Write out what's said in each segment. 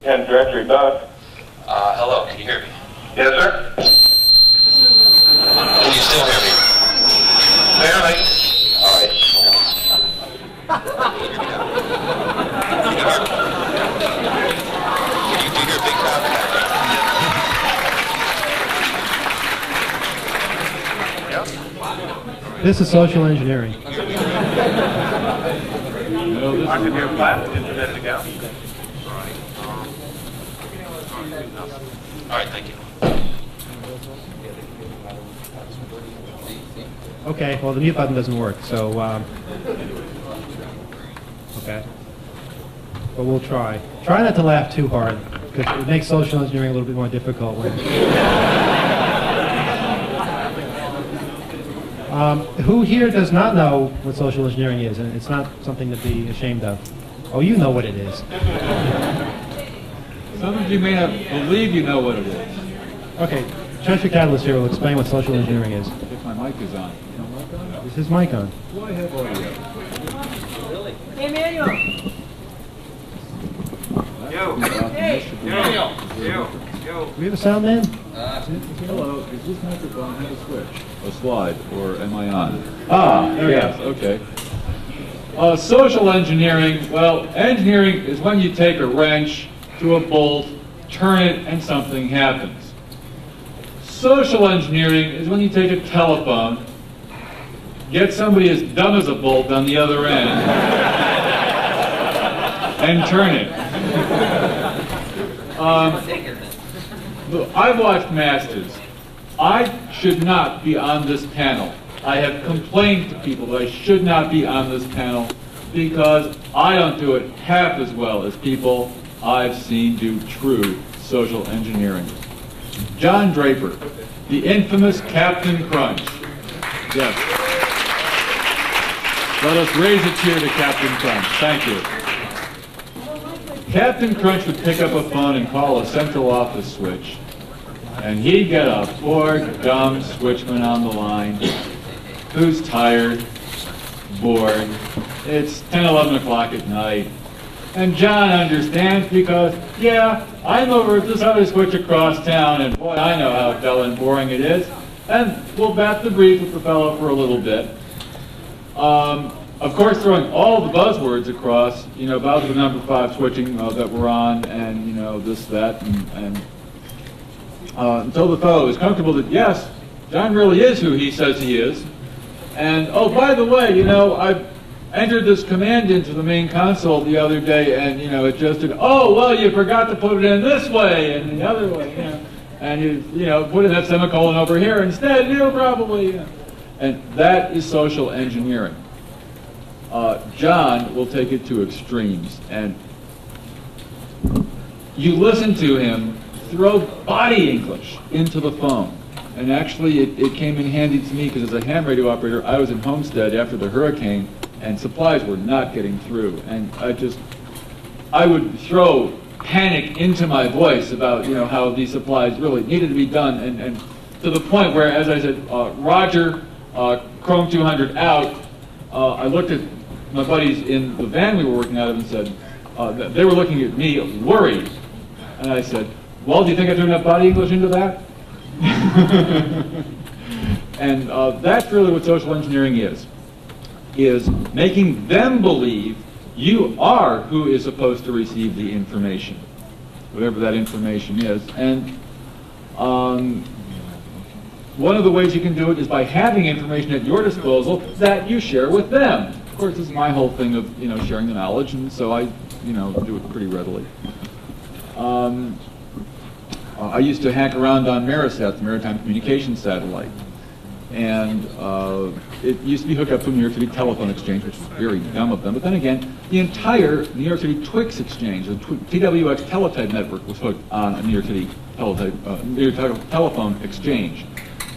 10 directory bus. Hello, can you hear me? Yes, sir. Can you still hear me? Barely. All right. Can you hear a big crowd behind me? This is social engineering. I can hear flat. Is that to go? All right, thank you. Okay, well the mute button doesn't work, so okay. But we'll try. Try not to laugh too hard, because it makes social engineering a little bit more difficult. Who here does not know what social engineering is, and it's not something to be ashamed of? Oh, you know what it is. Some of you may not believe you know what it is. Okay, Chesire Catalyst here will explain what social engineering is. If my mic is on. Is his mic on? Do I have audio? Really? Hey, Emmanuel! Hey, Daniel. Yo. Do we have a sound man? Hello, is this microphone have a switch? A slide, or am I on? There we Yes, okay. Social engineering, well, engineering is when you take a wrench to a bolt, turn it, and something happens. Social engineering is when you take a telephone, get somebody as dumb as a bolt on the other end, and turn it. I've watched Masters. I should not be on this panel. I have complained to people that I should not be on this panel because I don't do it half as well as people I've seen do true social engineering. John Draper, the infamous Captain Crunch. Yes. Let us raise a cheer to Captain Crunch. Thank you. Captain Crunch would pick up a phone and call a central office switch. And he'd get a poor, dumb switchman on the line who's tired, bored. It's 10, 11 o'clock at night. And John understands because, yeah, I'm over at this other switch across town, and boy, I know how dull and boring it is. And we'll bat the breeze with the fellow for a little bit. Of course, throwing all the buzzwords across, about the number 5 switching that we're on, and, this, that, and until the fellow is comfortable that, yes, John really is who he says he is. And, oh, by the way, I've entered this command into the main console the other day, and, it just did, oh, well, you forgot to put it in this way and the other way, and you put in that semicolon over here instead, probably, And that is social engineering. John will take it to extremes, and you listen to him throw body English into the phone. And actually, it came in handy to me because as a ham radio operator, I was in Homestead after the hurricane, and supplies were not getting through. And I would throw panic into my voice about, how these supplies really needed to be done, and to the point where, as I said, Roger, Chrome 200 out, I looked at my buddies in the van we were working out of and said, they were looking at me worried. And I said, well, do you think I threw enough body English into that? And that's really what social engineering is making them believe you are who is supposed to receive the information, whatever that information is. And one of the ways you can do it is by having information at your disposal that you share with them. Of course, this is my whole thing of sharing the knowledge, and so I do it pretty readily. I used to hack around on Marisat, the Maritime Communications Satellite, and it used to be hooked up to a New York City telephone exchange, which was very dumb of them. But then again, the entire New York City Twix exchange, the TWX teletype network, was hooked on a New York City telephone exchange.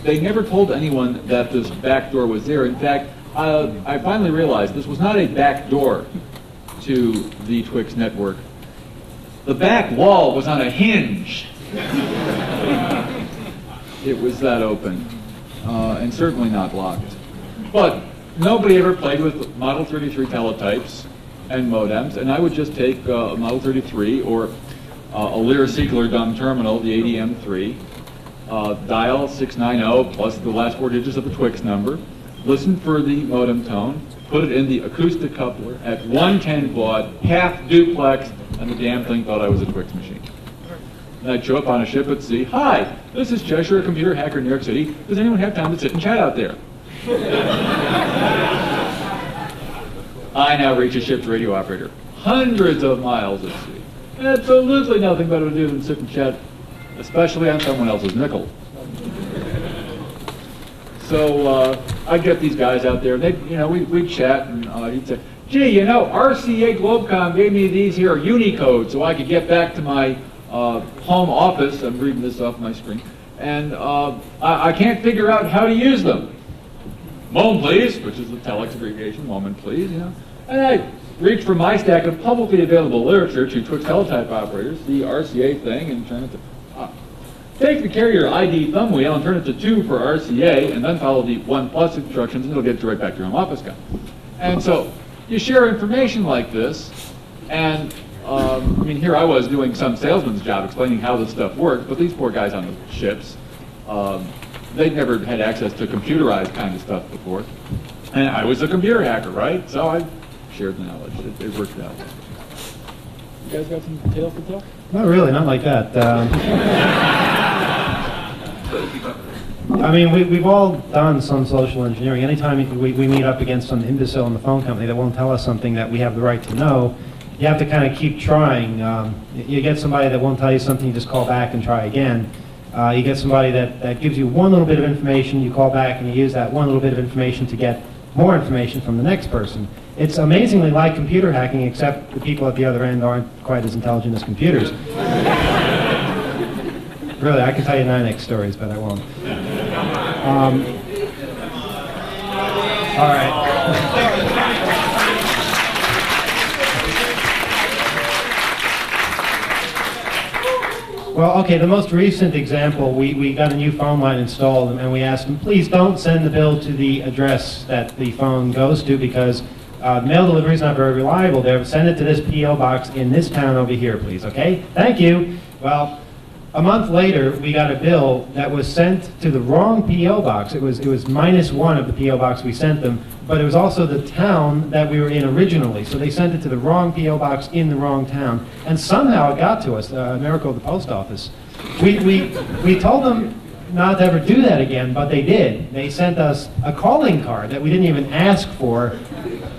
They never told anyone that this back door was there. In fact, I finally realized this was not a back door to the Twix network. The back wall was on a hinge. It was that open, and certainly not locked. But nobody ever played with Model 33 teletypes and modems, and I would just take Model 33 or a Lyra-Seekler dumb terminal, the ADM3, dial 690 plus the last 4 digits of the Twix number, listen for the modem tone, put it in the acoustic coupler at 110 baud, half duplex, and the damn thing thought I was a Twix machine. And I'd show up on a ship at sea. Hi, this is Chesire, a computer hacker in New York City. Does anyone have time to sit and chat out there? I now reach a ship's radio operator, hundreds of miles at sea. Absolutely nothing better to do than sit and chat, especially on someone else's nickel. So I'd get these guys out there, and we'd chat, and he'd say, gee, RCA Globecom gave me these here Unicode so I could get back to my home office. I'm reading this off my screen. And I can't figure out how to use them. Moment, please, which is the telex abbreviation, moment, please, And I reach for my stack of publicly available literature to Twix teletype operators, the RCA thing, and turn it to... Take the carrier ID thumb wheel and turn it to 2 for RCA, and then follow the 1+ instructions, and it'll get you right back to your home office guy. And so you share information like this, and here I was doing some salesman's job explaining how this stuff works, but these poor guys on the ships, they'd never had access to computerized kind of stuff before. And I was a computer hacker, right? So I shared the knowledge. It worked out. You guys got some tales to tell? Not really, not like that. We've all done some social engineering. Anytime we meet up against some imbecile in the phone company that won't tell us something that we have the right to know, you have to kind of keep trying. You get somebody that won't tell you something, you just call back and try again. You get somebody that gives you one little bit of information, you call back and you use that one little bit of information to get more information from the next person. It's amazingly like computer hacking, except the people at the other end aren't quite as intelligent as computers. Really, I can tell you 9x stories, but I won't. All right. Well, okay, the most recent example, we got a new phone line installed, and we asked them, please don't send the bill to the address that the phone goes to, because mail delivery is not very reliable there. Send it to this P.O. box in this town over here, please, okay? Thank you. Well, a month later, we got a bill that was sent to the wrong P.O. box. It was -1 of the P.O. box we sent them, but it was also the town that we were in originally. So they sent it to the wrong P.O. box in the wrong town. And somehow it got to us, a miracle of the post office. We told them not to ever do that again, but they did. They sent us a calling card that we didn't even ask for.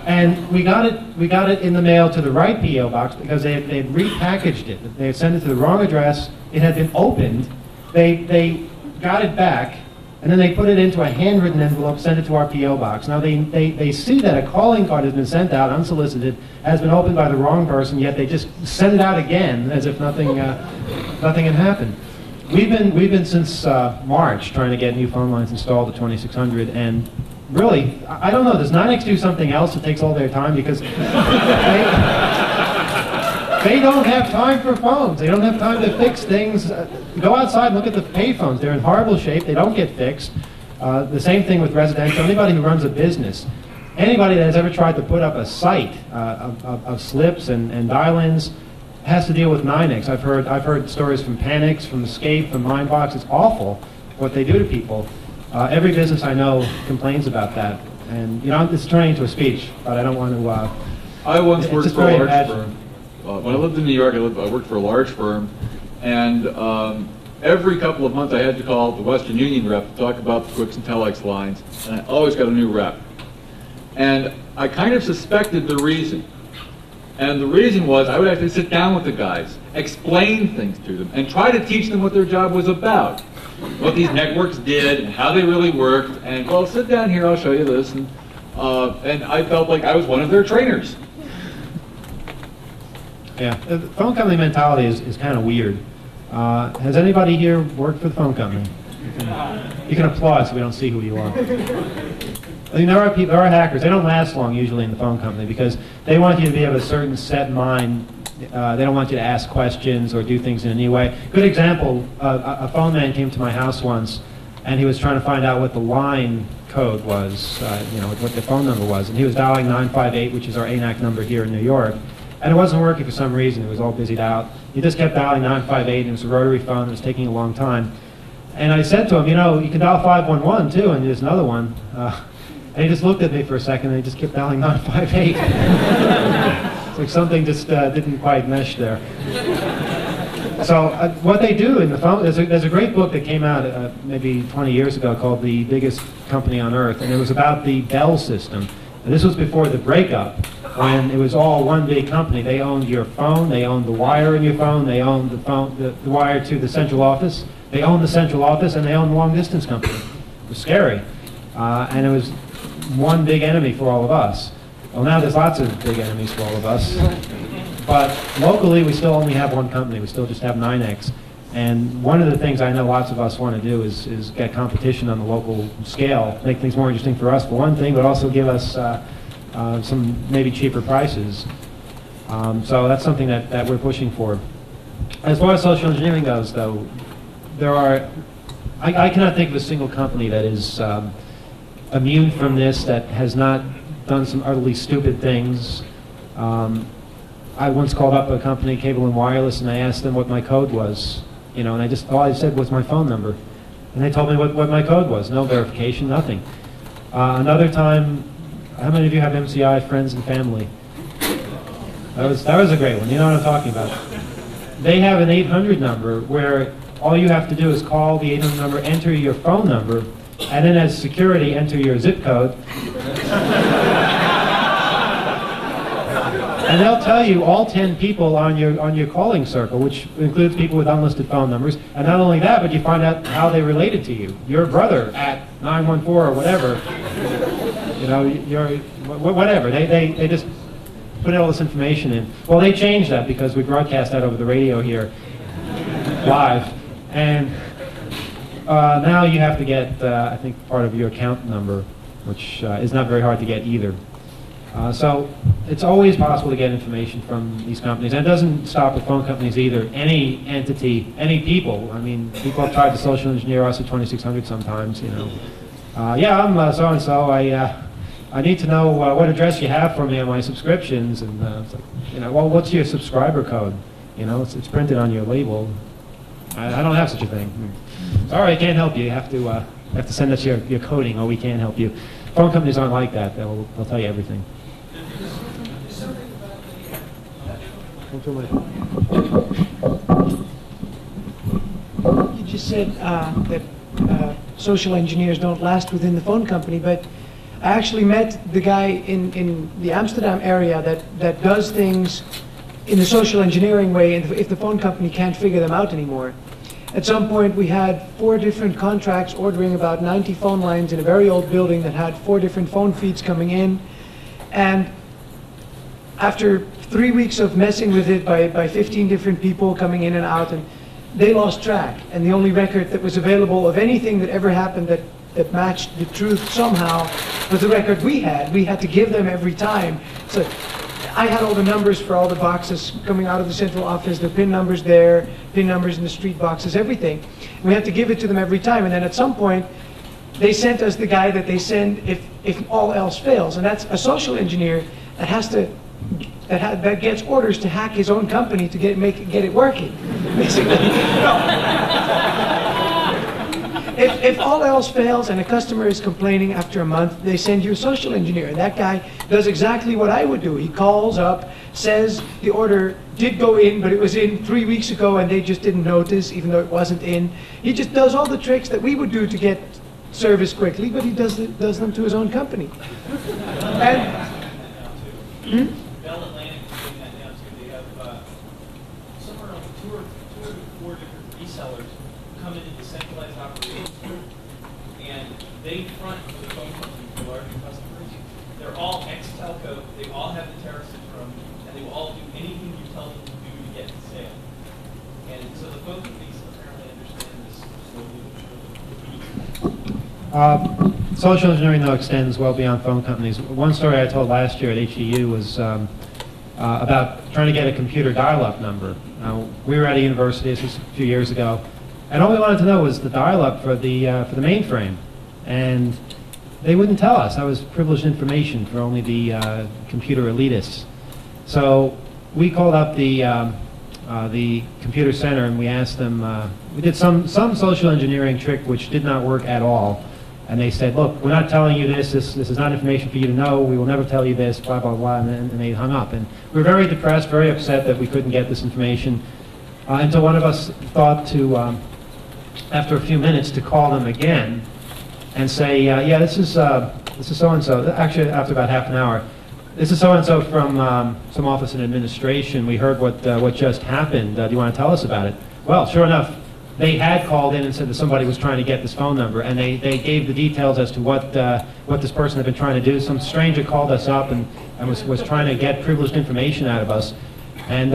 And we got it in the mail to the right P.O. box because they had repackaged it. They had sent it to the wrong address. It had been opened. They got it back, and then they put it into a handwritten envelope, sent it to our P.O. box. Now they see that a calling card has been sent out unsolicited, has been opened by the wrong person, yet they just send it out again as if nothing had happened. We've been since March trying to get new phone lines installed at 2600, and really, I don't know, does 9X do something else that takes all their time? Because they don't have time for phones. They don't have time to fix things. Go outside and look at the payphones. They're in horrible shape. They don't get fixed. The same thing with residential. Anybody who runs a business, anybody that has ever tried to put up a site of slips and dial-ins has to deal with 9X. I've heard stories from Panics, from Escape, from Mindbox. It's awful what they do to people. Every business I know complains about that, and it's turning into a speech, but I don't want to. I once worked for a large firm. When I lived in New York, I worked for a large firm, and every couple of months I had to call the Western Union rep to talk about the Twix and Telex lines, and I always got a new rep. And I kind of suspected the reason. And the reason was I would have to sit down with the guys, explain things to them, and try to teach them what their job was about. What these networks did and how they really worked, and well, sit down here, I'll show you this, and I felt like I was one of their trainers. Yeah, the phone company mentality is kind of weird. Has anybody here worked for the phone company? You can applaud so we don't see who you are. I mean, there are hackers. They don't last long usually in the phone company because they want you to be of a certain set mind. They don't want you to ask questions or do things in a new way. Good example, a phone man came to my house once, and he was trying to find out what the line code was, what the phone number was, and he was dialing 958, which is our ANAC number here in New York, and it wasn't working for some reason. It was all busied out. He just kept dialing 958, and it was a rotary phone. It was taking a long time. And I said to him, you know, you can dial 511 too, and there's another one. And he just looked at me for a second, and he just kept dialing 958. It's like something just didn't quite mesh there. So what they do in the phone, there's a great book that came out maybe 20 years ago called The Biggest Company on Earth, and it was about the Bell system. And this was before the breakup, when it was all one big company. They owned your phone, they owned the wire in your phone, they owned the phone, the wire to the central office, they owned the central office, and they owned the long distance company. It was scary. And it was one big enemy for all of us. Well, now there's lots of big enemies for all of us. But locally, we still only have one company. We still just have 9X. And one of the things I know lots of us want to do is get competition on the local scale, make things more interesting for us for one thing, but also give us some maybe cheaper prices. So that's something that we're pushing for. As far as social engineering goes, though, I cannot think of a single company that is immune from this, that has not done some utterly stupid things. I once called up a company, Cable and Wireless, and I asked them what my code was, you know, and all I said was my phone number. And they told me what my code was. No verification, nothing. Another time, how many of you have MCI, friends and family? That was a great one. You know what I'm talking about. They have an 800 number where all you have to do is call the 800 number, enter your phone number, and then as security, enter your zip code. And they'll tell you all 10 people on your calling circle, which includes people with unlisted phone numbers. And not only that, but you find out how they related to you. Your brother at 914 or whatever. You know, whatever. They just put all this information in. Well, they changed that because we broadcast that over the radio here live. And now you have to get, I think, part of your account number, which is not very hard to get either. So it's always possible to get information from these companies. And it doesn't stop with phone companies either. Any entity, any people. I mean, people have tried to social engineer us at 2600 sometimes, you know. Yeah, I'm so-and-so. I need to know what address you have for me on my subscriptions. And it's like, you know, well, what's your subscriber code? You know, it's printed on your label. I don't have such a thing. Sorry, I can't help you. You have to send us your coding, or we can't help you. Phone companies aren't like that. They'll tell you everything. You just said that social engineers don't last within the phone company, but I actually met the guy in the Amsterdam area that does things in the social engineering way, and if the phone company can't figure them out anymore. At some point, we had 4 different contracts ordering about 90 phone lines in a very old building that had 4 different phone feeds coming in. And after 3 weeks of messing with it by 15 different people coming in and out, and they lost track. And the only record that was available of anything that ever happened that matched the truth somehow was the record we had. We had to give them every time. So I had all the numbers for all the boxes coming out of the central office, the PIN numbers there, PIN numbers in the street boxes, everything. We had to give it to them every time, and then at some point, they sent us the guy that they send if all else fails, and that's a social engineer that has to that gets orders to hack his own company to get it working, basically. If all else fails and a customer is complaining after a month, they send you a social engineer. And that guy does exactly what I would do. He calls up, says the order did go in, but it was in 3 weeks ago and they just didn't notice, even though it wasn't in. He just does all the tricks that we would do to get service quickly, but he does them to his own company. And, Bell Atlantic is doing that now too. They have somewhere around two or four different resellers come into the centralized operations group, and they front for the phone company for larger customers. They're all ex-telco. They all have the tariff syndrome, and they will all do anything you tell them to do to get the sale. And so the phone companies apparently understand this. Social engineering, though, extends well beyond phone companies. One story I told last year at HEU was about trying to get a computer dial-up number. We were at a university, this was a few years ago, and all we wanted to know was the dial-up for the mainframe. And they wouldn't tell us. That was privileged information for only the computer elitists. So we called up the computer center and we asked them, we did some social engineering trick which did not work at all. And they said, look, we're not telling you this is not information for you to know, we will never tell you this, blah, blah, blah, and they hung up. And we were very depressed, very upset that we couldn't get this information, until one of us thought to, after a few minutes, to call them again and say, yeah, this is so-and-so, actually after about half an hour, this is so-and-so from some office in administration, we heard what just happened, do you want to tell us about it? Well, sure enough, they had called in and said that somebody was trying to get this phone number, and they gave the details as to what this person had been trying to do. Some stranger called us up and was trying to get privileged information out of us. And,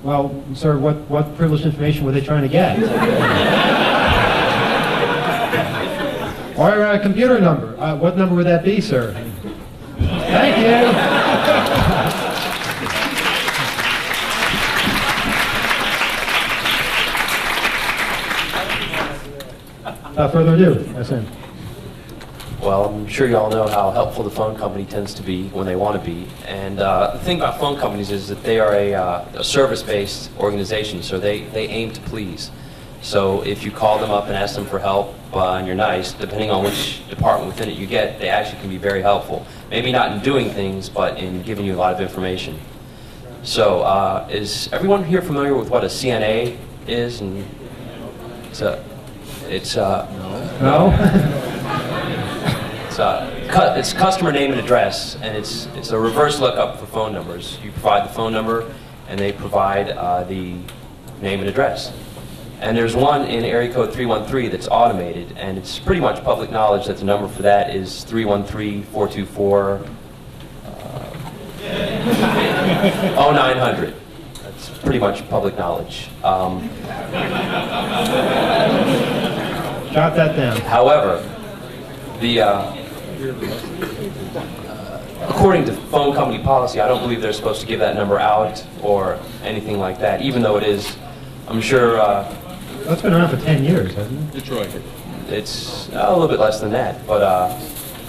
well, sir, what privileged information were they trying to get? Our computer number. What number would that be, sir? Thank you. Without further ado, SN. Well, I'm sure you all know how helpful the phone company tends to be when they want to be. And the thing about phone companies is that they are a service-based organization, so they aim to please. So if you call them up and ask them for help and you're nice, depending on which department within it you get, they actually can be very helpful. Maybe not in doing things, but in giving you a lot of information. So is everyone here familiar with what a CNA is? And No? It's customer name and address, and it's a reverse lookup for phone numbers. You provide the phone number, and they provide the name and address. And there's one in area code 313 that's automated, and it's pretty much public knowledge that the number for that is 313-424-0900. That's pretty much public knowledge. Jot that down. However, according to phone company policy, I don't believe they're supposed to give that number out or anything like that, even though it is, I'm sure... That's been around for 10 years, hasn't it? Detroit. It's a little bit less than that, but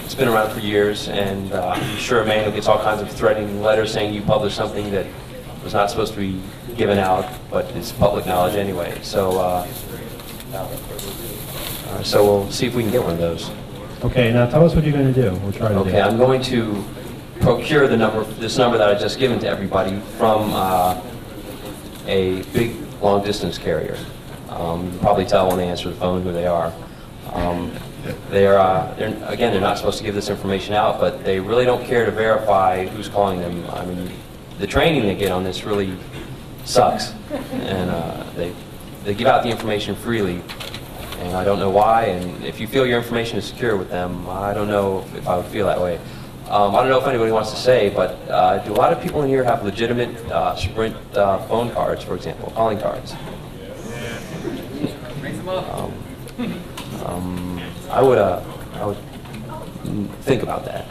it's been around for years, and I'm sure Emmanuel gets all kinds of threatening letters saying you published something that was not supposed to be given out, but it's public knowledge anyway. So, so we'll see if we can get one of those. Okay, now tell us what you're going to do. We'll try to do. Okay, I'm going to procure this number that I just given to everybody from a big long-distance carrier. You can probably tell when they answer the phone who they are. They're not supposed to give this information out, but they really don't care to verify who's calling them. I mean, the training they get on this really sucks, and they give out the information freely, and I don't know why. And if you feel your information is secure with them, I don't know if I would feel that way. I don't know if anybody wants to say, but do a lot of people in here have legitimate Sprint phone cards, for example, calling cards? I would think about that.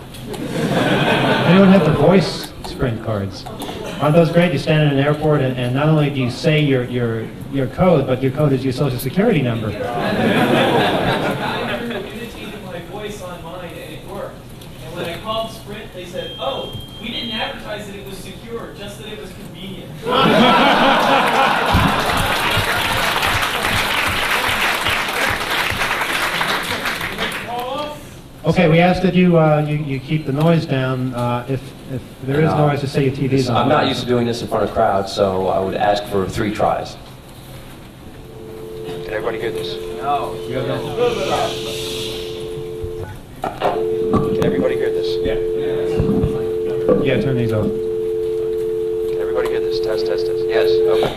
Anyone have the voice Sprint cards? Aren't those great? You stand in an airport and not only do you say your code, but your code is your social security number. I imitated my voice on mine and it worked. And when I called Sprint, they said, "Oh, we didn't advertise that it was secure, just that it was convenient." Okay, we ask that you keep the noise down. If there is noise, just say your TV's on. I'm not used to doing this in front of crowds, so I would ask for 3 tries. Can everybody hear this? No. Can everybody hear this? Yeah, turn these off. Can everybody hear this? Test, test, test. Yes? Okay.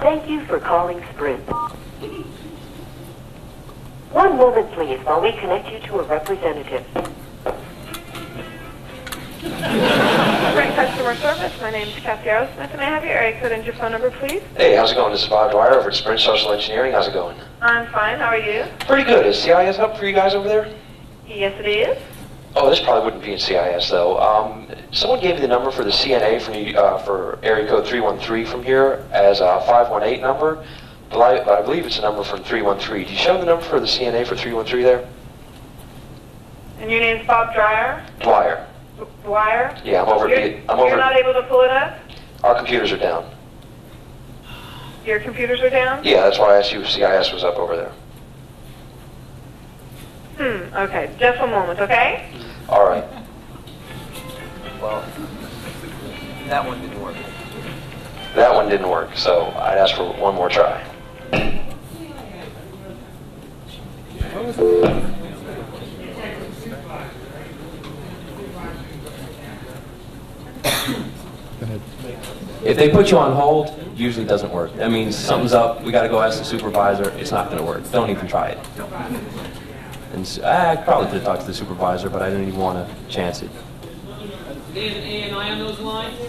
Thank you for calling Sprint. One moment, please, while we connect you to a representative. Sprint Customer Service. My name is Chesire Smith. May I have your area code and your phone number, please? Hey, how's it going? This is Bob Dwyer over at Sprint Social Engineering. How's it going? I'm fine. How are you? Pretty good. Is CIS up for you guys over there? Yes, it is. Oh, this probably wouldn't be in CIS, though. Someone gave me the number for the CNA for area code 313 from here as a 518 number, but I believe it's a number from 313. Do you show the number for the CNA for 313 there? And your name's Bob Dwyer? Dwyer. Dwyer? Yeah, I'm over You're not able to pull it up? Our computers are down. Your computers are down? Yeah, that's why I asked you if CIS was up over there. Okay. Just a moment, okay? All right. Well, that one didn't work. That one didn't work, so I'd ask for one more try. If they put you on hold, it usually doesn't work. That means something's up, we got to go ask the supervisor, it's not going to work. Don't even try it. And so, I probably could have talked to the supervisor, but I didn't even want to chance it. Do they have an ANI on those lines?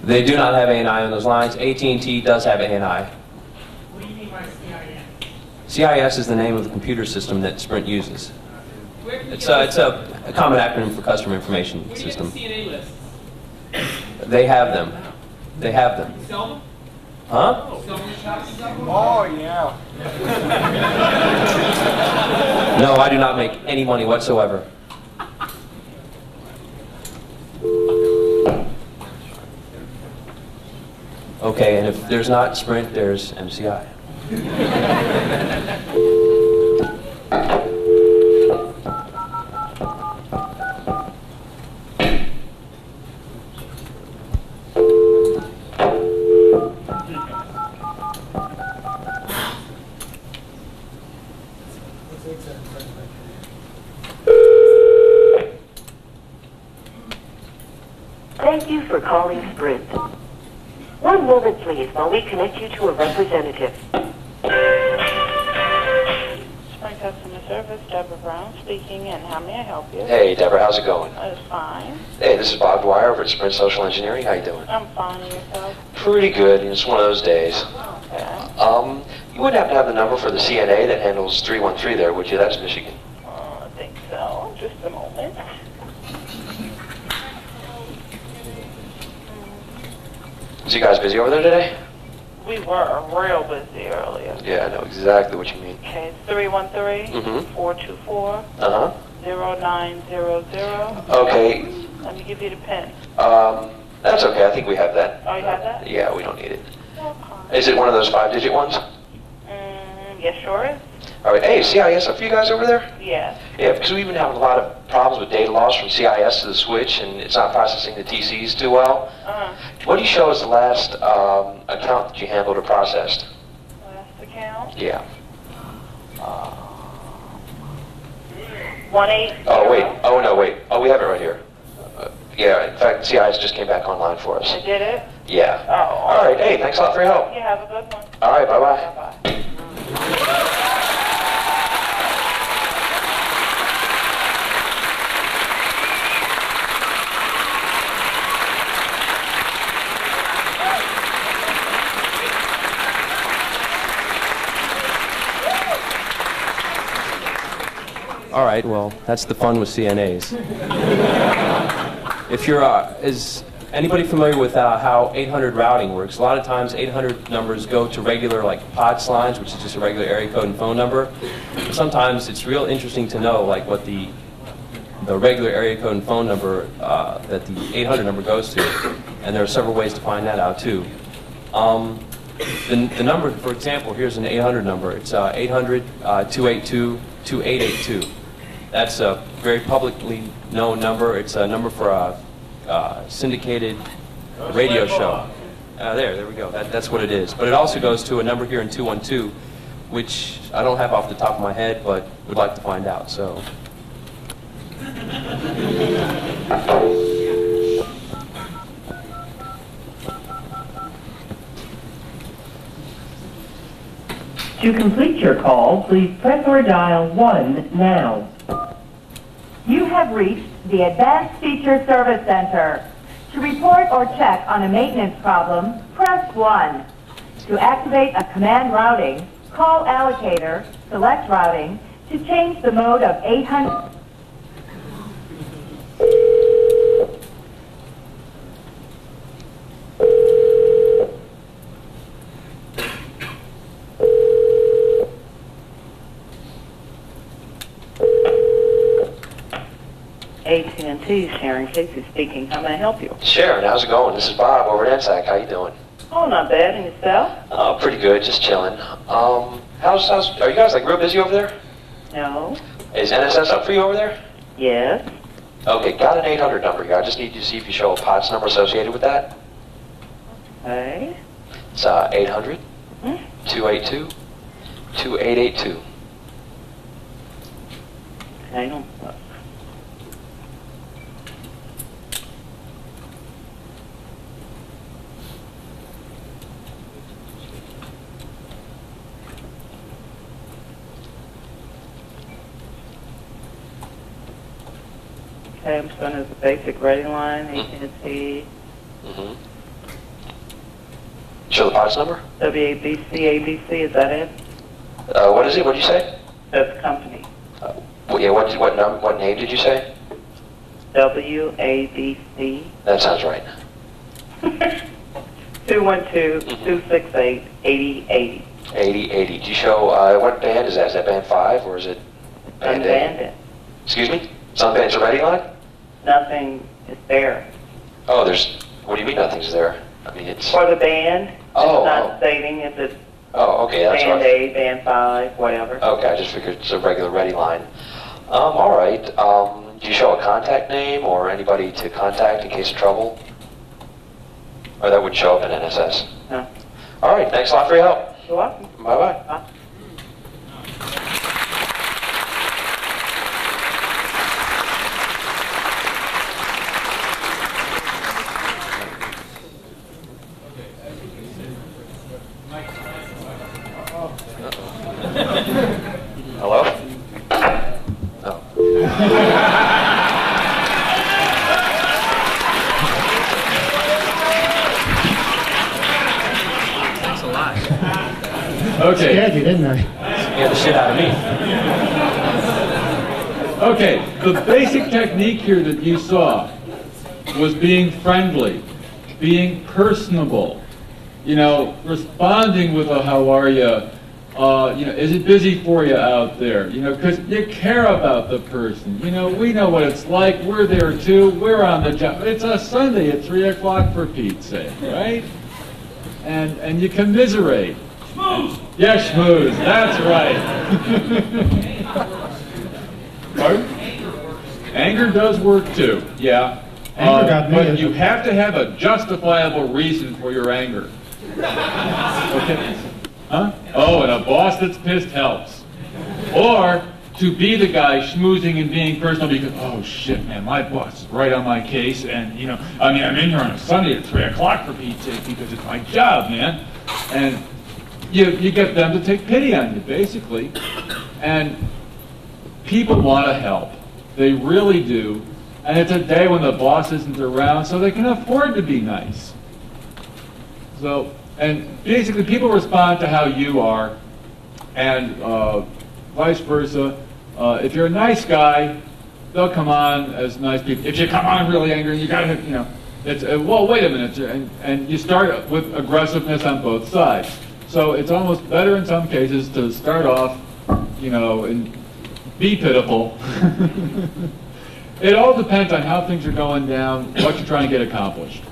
They do not have ANI on those lines. AT&T does have ANI. What do you mean by CIS? CIS is the name of the computer system that Sprint uses. It's a common acronym for Customer Information Where do you get the System. CNA lists? They have them. They have them. You sell them? Huh? You sell them in shops and stuff? Oh, yeah. No, I do not make any money whatsoever. Okay, and if there's not Sprint, there's MCI. Thank you for calling Sprint. One moment, please, while we connect you to a representative. Sprint Customer Service, Deborah Brown speaking, and how may I help you? Hey, Deborah, how's it going? It's fine. Hey, this is Bob Dwyer over at Sprint Social Engineering. How you doing? I'm fine, and yourself? Pretty good. It's one of those days. Okay. You wouldn't happen to have the number for the CNA that handles 313 there, would you? That's Michigan. I think so. Just a moment. So you guys busy over there today? We were real busy earlier. Yeah, I know exactly what you mean. Okay, it's 313-424-0900. Okay. Let me give you the pin. That's okay. I think we have that. Oh, you have that? Yeah, we don't need it. Okay. Is it one of those 5-digit ones? Yes, sure is. All right. Hey, CIS up for you guys over there? Yes. Yeah, because we've been having a lot of problems with data loss from CIS to the switch, and it's not processing the TCs too well. What do you show as the last account that you handled or processed? Last account? Yeah. 180. Oh, wait. Oh, no, wait. Oh, we have it right here. Yeah, in fact, CIS just came back online for us. They did it? Yeah. Oh. All right. Hey, thanks a lot for your help. You have a good one. All right. Bye-bye. Bye-bye. All right, well, that's the fun with CNAs. If you're, is anybody familiar with how 800 routing works? A lot of times 800 numbers go to regular like POTS lines, which is just a regular area code and phone number. But sometimes it's real interesting to know like what the regular area code and phone number that the 800 number goes to. And there are several ways to find that out too. The number, for example, here's an 800 number. It's 800-282-2882. That's a very publicly known number. It's a number for a syndicated radio show. There we go. That's what it is. But it also goes to a number here in 212, which I don't have off the top of my head, but would like to find out. So. To complete your call, please press or dial 1 now. You have reached the Advanced Feature Service Center. To report or check on a maintenance problem, press 1. To activate a command routing, call allocator, select routing. To change the mode of 800... AT&T, Sharon Casey speaking. How may I help you? Sharon, how's it going? This is Bob over at NSAC. How you doing? Oh, not bad. And yourself? Oh, pretty good. Just chilling. Are you guys like real busy over there? No. Is NSS up for you over there? Yes. Okay, got an 800 number here. I just need to see if you show a POTS number associated with that. Okay. It's 800 282 2882. I don't... Okay, I'm showing as a basic rating line, AT&T. Show the POTS number? WABC, ABC, is that it? What is it? What did you say? That's company. Yeah, what name did you say? WABC. That sounds right. 212-268-8080. 8080. Do you show, what band is that? Is that band 5 or is it band 8? Unbanded. Excuse me? It's on band's ready line? Nothing is there. Oh, what do you mean nothing's there? I mean, it's... For the band, Oh, it's not stating if it's Oh, okay, that's band right. 8, band 5, whatever. Okay, I just figured it's a regular ready line. All right. Do you show a contact name or anybody to contact in case of trouble? Or that would show up in NSS? No. All right, thanks a lot for your help. You're welcome. Bye-bye. Bye. Hello? Oh. Thanks a lot. Okay. Scared you, didn't I? Scared the shit out of me. Okay, the basic technique here that you saw was being friendly, being personable, responding with a how are you, is it busy for you out there? Because you care about the person. We know what it's like. We're there too. We're on the job. It's a Sunday at 3 o'clock for Pete's sake, right? And you commiserate. Schmooze! Yeah, schmooze. That's right. Pardon? Anger does work too, yeah. Anger got me. But you have to have a justifiable reason for your anger. Okay? Huh? Oh, and a boss that's pissed helps. Or to be the guy schmoozing and being personal because, oh shit, man, my boss is right on my case, and I'm in here on a Sunday at 3 o'clock for Pete's sake because it's my job, man. And you get them to take pity on you, basically. And people want to help. They really do. And it's a day when the boss isn't around, so they can afford to be nice. So, and basically people respond to how you are, and vice versa. If you're a nice guy, they'll come on as nice people. If you come on really angry, you gotta, it's, well, wait a minute, and you start with aggressiveness on both sides. So it's almost better in some cases to start off, and be pitiful. It all depends on how things are going down, what you're trying to get accomplished.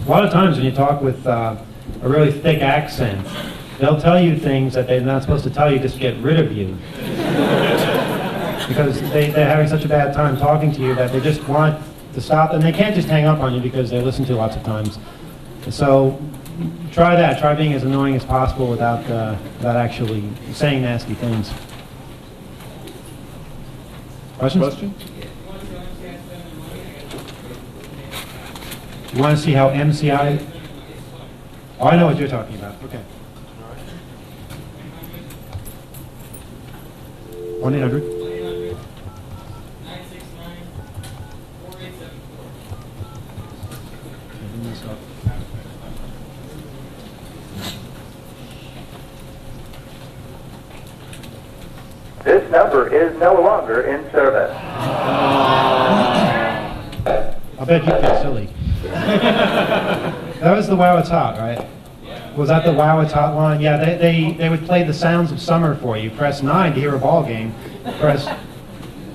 A lot of times when you talk with a really thick accent, they'll tell you things that they're not supposed to tell you just to get rid of you. Because they're having such a bad time talking to you that they just want to stop, and they can't just hang up on you because they listen to lots of times. So try that. Try being as annoying as possible without actually saying nasty things. Questions? Question? You want to see how MCI... Oh, I know what you're talking about. Okay. 1-800. This number is no longer in service. I'll bet you feel silly. That was the Wow It's Hot, right? Was that the Wow It's Hot line? Yeah, they would play the sounds of summer for you. Press 9 to hear a ball game.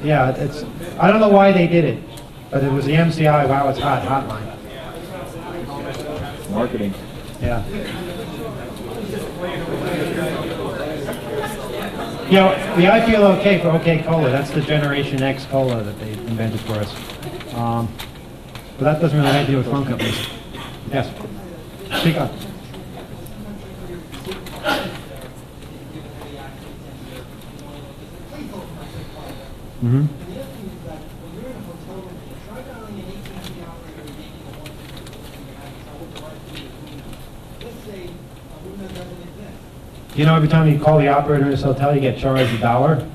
Yeah, it's. I don't know why they did it, but it was the MCI Wow It's Hot hotline. Marketing. Yeah. You know, the I Feel Okay for OK Cola, that's the Generation X Cola that they invented for us. But that doesn't really have to do with phone companies. Yes. Speak up. Mm-hmm. You know, every time you call the operator in this hotel, you get charged $1.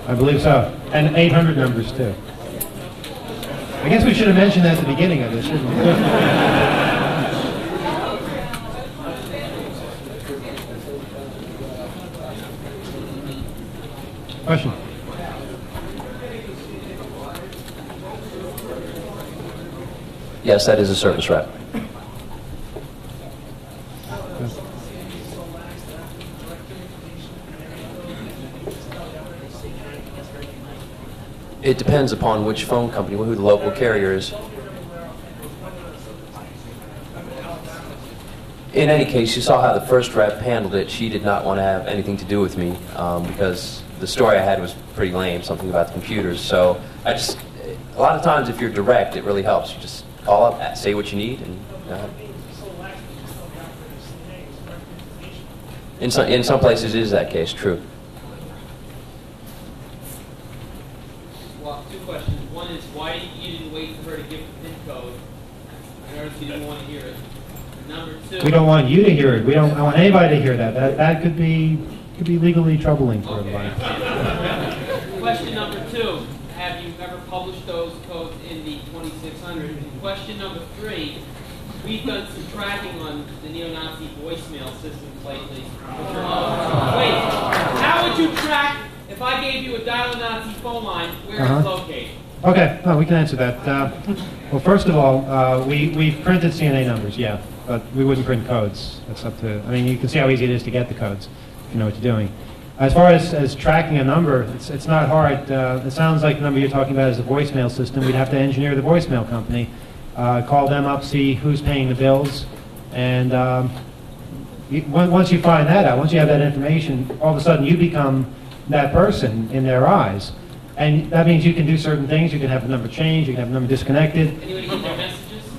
I believe so. And 800 numbers, too. I guess we should have mentioned that at the beginning of this, shouldn't we? Question? Yes, that is a service rep. It depends upon which phone company, who the local carrier is. In any case, you saw how the first rep handled it. She did not want to have anything to do with me because the story I had was pretty lame, something about the computers. So a lot of times if you're direct, it really helps. You just call up, say what you need, and in some places it is that case, true. Well, two questions. One is why you didn't wait for her to give the PIN code, in order if you didn't want to hear it. Number two. We don't want you to hear it. We don't want anybody to hear that. That could be legally troubling for everybody. Question number two. Have you ever published those codes in the 2600? And question number three. We've done some tracking on the neo-Nazi voicemail systems lately. Wait, how would you track if I gave you a dial-a-Nazi phone line where it's located? Okay, no, we can answer that. Well, first of all, we've printed CNA numbers, yeah, but we wouldn't print codes. That's up to, I mean, you can see how easy it is to get the codes if you know what you're doing. As far as tracking a number, it's not hard. It sounds like the number you're talking about is the voicemail system. We'd have to engineer the voicemail company, call them up, see who's paying the bills, and once you find that out, once you have that information, all of a sudden you become that person in their eyes. And that means you can do certain things. You can have the number changed, you can have the number disconnected. Anybody get their messages?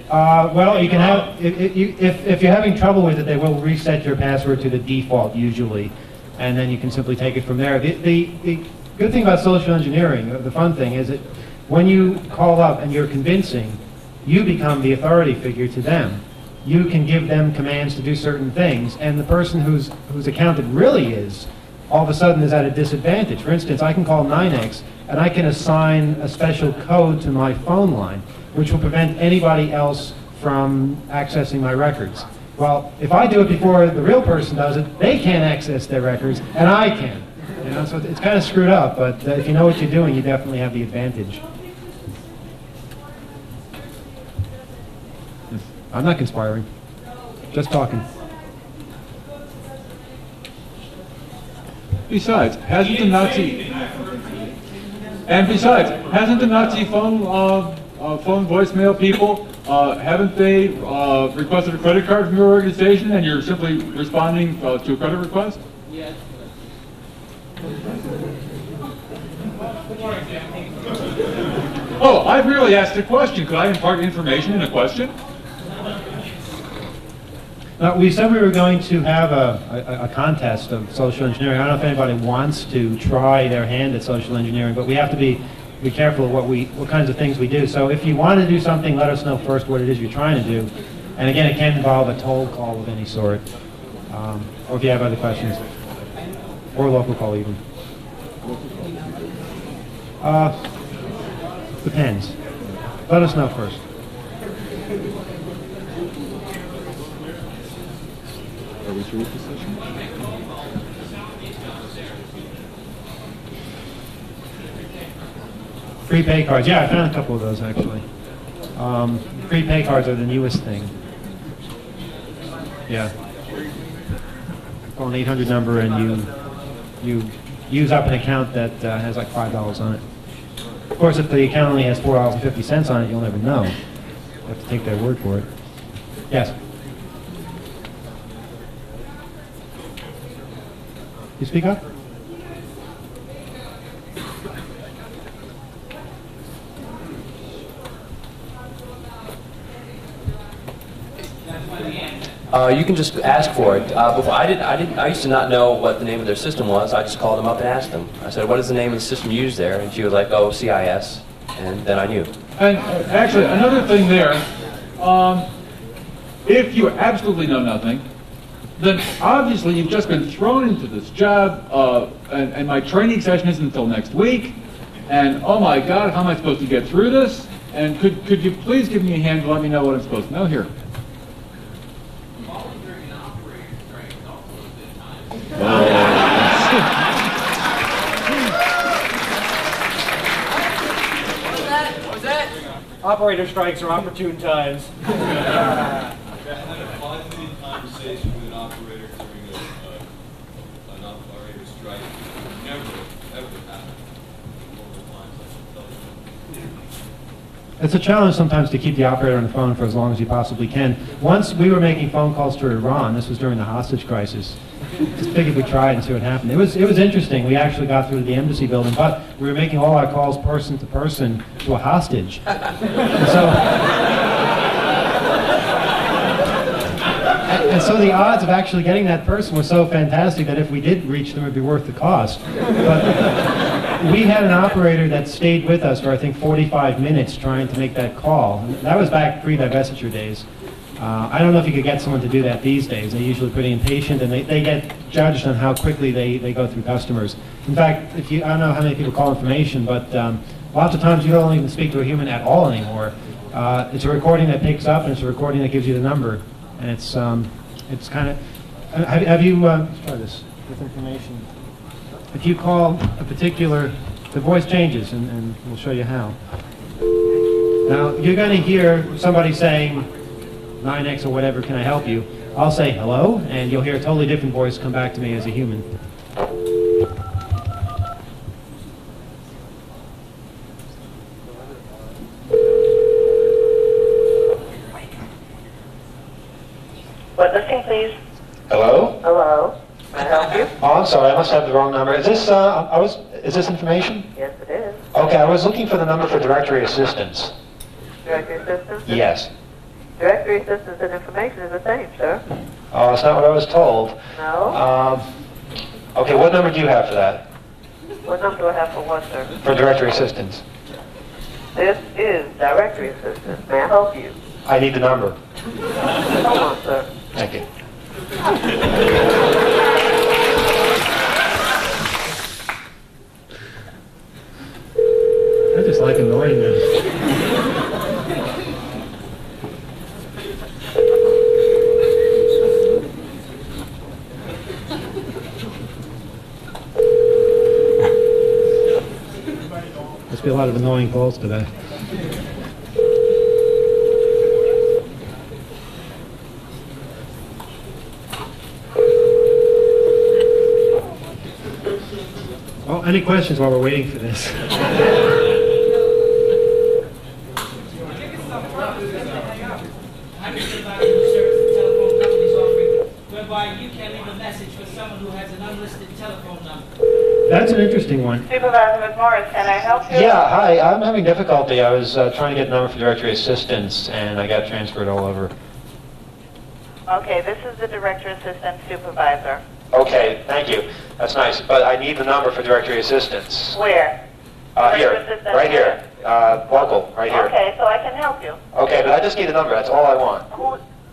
Well, you can have, if you're having trouble with it, they will reset your password to the default usually, and then you can simply take it from there. The good thing about social engineering, the fun thing, is that when you call up and you're convincing, you become the authority figure to them. You can give them commands to do certain things, and the person whose account it really is, all of a sudden is at a disadvantage. For instance, I can call 9X, and I can assign a special code to my phone line, which will prevent anybody else from accessing my records. Well, if I do it before the real person does it, they can't access their records, and I can. You know, so it's kind of screwed up, but if you know what you're doing, you definitely have the advantage. I'm not conspiring, just talking. Besides, hasn't the Nazi phone voicemail people, haven't they requested a credit card from your organization and you're simply responding to a credit request? Yes. Oh, I've really asked a question. Could I impart information in a question? We said we were going to have a contest of social engineering. I don't know if anybody wants to try their hand at social engineering, but we have to be careful of what kinds of things we do. So if you want to do something, let us know first what it is you're trying to do. And again, it can involve a toll call of any sort, or if you have other questions, or a local call even. Depends. Let us know first. service reposition. Free pay cards. Yeah, I found a couple of those actually. Free pay cards are the newest thing. Yeah. Call an 800 number and you use up an account that has like $5 on it. Of course, if the account only has $4.50 on it, you'll never know. You have to take their word for it. Yes? You speak up? You can just ask for it. Before I used to not know what the name of their system was. I just called them up and asked them. I said, "What is the name of the system used there?" And she was like, "Oh, CIS," and then I knew. And actually, another thing there, if you absolutely know nothing, then obviously you've just been thrown into this job, and my training session isn't until next week, and oh my God, how am I supposed to get through this? And could you please give me a hand to let me know what I'm supposed to know here? What's that? Operator strikes are opportune times. I had a 5-minute conversation with an operator during an operator strike. Never, ever happened. All the times I can tell you. It's a challenge sometimes to keep the operator on the phone for as long as you possibly can. Once we were making phone calls to Iran. This was during the hostage crisis. Just figured we'd try it and see what happened. It was interesting. We actually got through to the embassy building, but we were making all our calls person to person to a hostage. And so the odds of actually getting that person were so fantastic that if we did reach them, it would be worth the cost. But we had an operator that stayed with us for, I think, 45 minutes trying to make that call. That was back pre-divestiture days. I don't know if you could get someone to do that these days. They're usually pretty impatient, and they get judged on how quickly they go through customers. In fact, I don't know how many people call information, but lots of times you don't even speak to a human at all anymore. It's a recording that picks up, and it's a recording that gives you the number. And it's kind of... Have you... let's try this with information. If you call a particular... The voice changes, and we'll show you how. Now, you're going to hear somebody saying... 9X or whatever, can I help you? I'll say hello, and you'll hear a totally different voice come back to me as a human. What listing, please? Hello? Hello. Can I help you? Oh, I'm sorry, I must have the wrong number. Is this, is this information? Yes, it is. Okay, I was looking for the number for directory assistance. Directory assistance? Yes. Directory assistance and information is the same, sir. Oh, that's not what I was told. No. Okay, what number do you have for that? What number do I have for what, sir? For directory assistance. This is directory assistance. May I help you? I need the number. Hold on, sir. Thank you. I just like annoying them. Must be a lot of annoying calls today. Oh, any questions while we're waiting for this? Whereby you can leave a message for someone who has an unlisted telephone number. That's an interesting one. Supervisor Ms. Morris, can I help you? Yeah, hi, I'm having difficulty. I was trying to get a number for directory assistance, and I got transferred all over. Okay, this is the Director Assistant Supervisor. Okay, thank you. That's nice, but I need the number for directory assistance. Where? Here, Assistant right here. Local, right here. Okay, so I can help you. Okay, but I just need the number. That's all I want.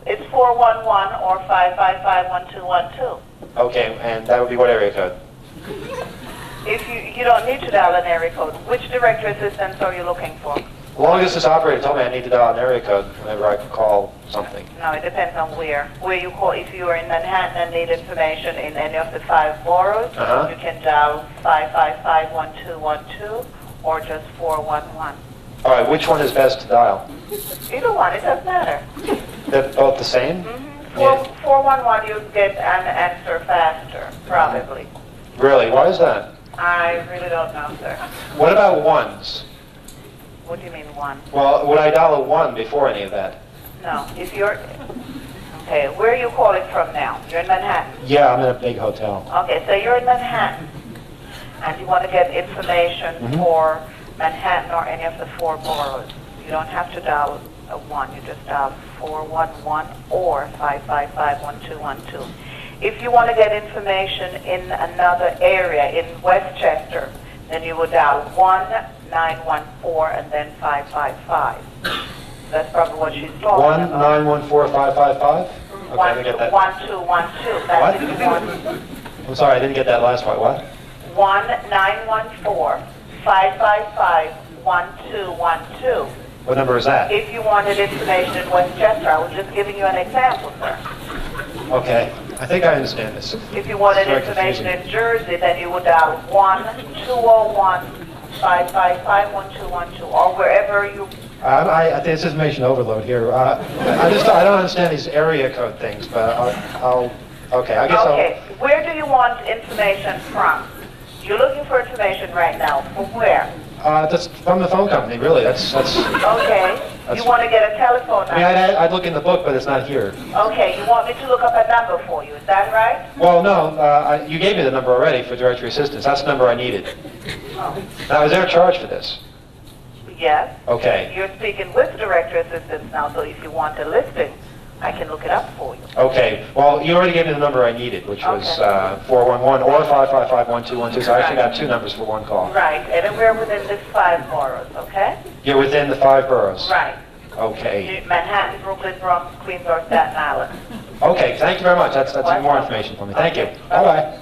It's 411 or 555-1212. Okay, and that would be what area code? If you don't need to dial an area code, which Director Assistance are you looking for? Long distance operator told me I need to dial an area code whenever I call something. No, it depends on where. Where you call, if you are in Manhattan and need information in any of the 5 boroughs, you can dial 555-1212 or just 411. All right, which one is best to dial? Either one, it doesn't matter. They're both the same? 411, you get an answer faster, probably. Really? Why is that? I really don't know, sir. What about ones? What do you mean 1? Well, would I dial a 1 before any of that? No, if you're... Okay, where are you calling from now? You're in Manhattan? Yeah, I'm in a big hotel. Okay, so you're in Manhattan, and you want to get information for Manhattan or any of the 4 boroughs. You don't have to dial a 1, you just dial 411 or 555-1212. If you want to get information in another area, in Westchester, then you would dial 1-914 and then 555. That's probably what she's talking about. 1-914-555? Okay, I didn't get that. 1212. That's if you want. I'm sorry, I didn't get that last part. What? 1-914-555-1212. What number is that? If you wanted information in Westchester, I was just giving you an example, sir. Okay, I think I understand this. If you wanted information in Jersey, then you would dial 1-201-555-1212, or wherever you... I think it's information overload here. I don't understand these area code things, but okay, I guess Okay, where do you want information from? You're looking for information right now. From where? That's from the phone company, really. That's okay. You want to get a telephone number? I mean, I'd look in the book, but it's not here. Okay, you want me to look up a number for you, is that right? Well, no, you gave me the number already for directory assistance. That's the number I needed. Oh. Now, is there a charge for this? Yes. Okay. You're speaking with directory assistance now, so if you want a listing, I can look it up for you. Okay. Well, you already gave me the number I needed, which was 411 or 555-1212. So I actually got 2 numbers for 1 call. Right. Anywhere within the 5 boroughs, okay? You're within the 5 boroughs? Right. Okay. Manhattan, Brooklyn, Bronx, Queens, or Staten Island. Okay. Thank you very much. That's even more information for me. Thank you. Bye-bye.